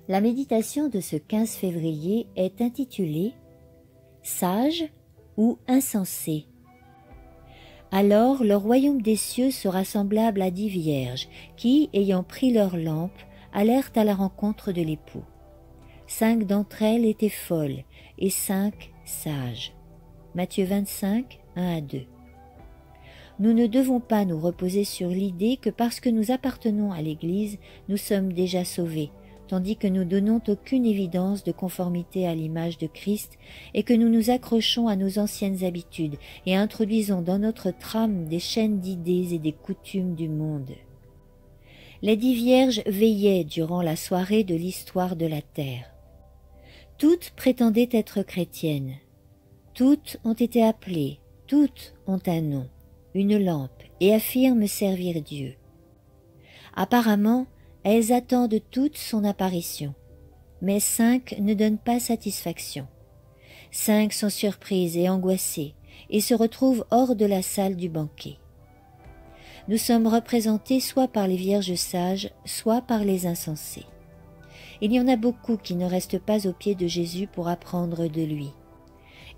La méditation de ce 15 février est intitulée « Sage ou insensé ?» Alors le royaume des cieux sera semblable à 10 vierges qui, ayant pris leurs lampes, allèrent à la rencontre de l'époux. 5 d'entre elles étaient folles et 5 sages. Matthieu 25, 1-2. Nous ne devons pas nous reposer sur l'idée que parce que nous appartenons à l'Église, nous sommes déjà sauvés, tandis que nous donnons aucune évidence de conformité à l'image de Christ et que nous nous accrochons à nos anciennes habitudes et introduisons dans notre trame des chaînes d'idées et des coutumes du monde. Les 10 vierges veillaient durant la soirée de l'histoire de la terre. Toutes prétendaient être chrétiennes. Toutes ont été appelées, toutes ont un nom, une lampe, et affirment servir Dieu. Apparemment, elles attendent toutes son apparition, mais 5 ne donnent pas satisfaction. 5 sont surprises et angoissées et se retrouvent hors de la salle du banquet. Nous sommes représentés soit par les vierges sages, soit par les insensés. Il y en a beaucoup qui ne restent pas aux pieds de Jésus pour apprendre de lui.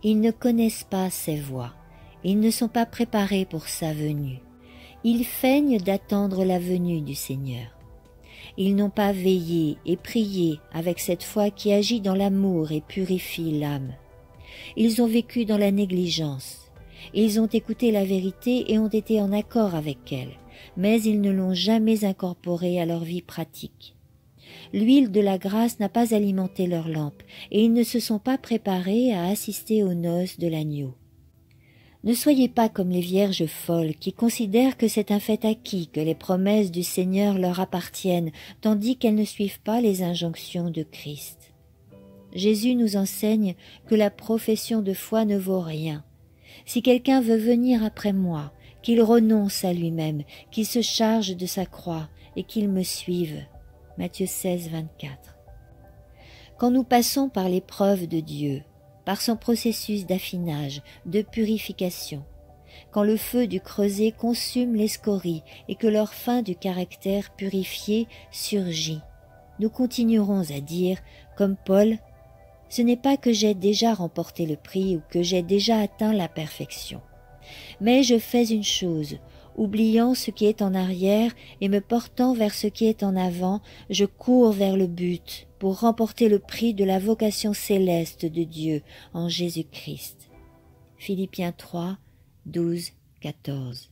Ils ne connaissent pas ses voies, ils ne sont pas préparés pour sa venue. Ils feignent d'attendre la venue du Seigneur. Ils n'ont pas veillé et prié avec cette foi qui agit dans l'amour et purifie l'âme. Ils ont vécu dans la négligence. Ils ont écouté la vérité et ont été en accord avec elle, mais ils ne l'ont jamais incorporée à leur vie pratique. L'huile de la grâce n'a pas alimenté leur lampe et ils ne se sont pas préparés à assister aux noces de l'agneau. Ne soyez pas comme les vierges folles qui considèrent que c'est un fait acquis que les promesses du Seigneur leur appartiennent, tandis qu'elles ne suivent pas les injonctions de Christ. Jésus nous enseigne que la profession de foi ne vaut rien. Si quelqu'un veut venir après moi, qu'il renonce à lui-même, qu'il se charge de sa croix et qu'il me suive. Matthieu 16, 24. Quand nous passons par l'épreuve de Dieu, par son processus d'affinage, de purification, quand le feu du creuset consume les scories et que leur fin du caractère purifié surgit, nous continuerons à dire, comme Paul, « Ce n'est pas que j'ai déjà remporté le prix ou que j'ai déjà atteint la perfection, mais je fais une chose, oubliant ce qui est en arrière et me portant vers ce qui est en avant, je cours vers le but pour remporter le prix de la vocation céleste de Dieu en Jésus-Christ. » Philippiens 3, 12, 14.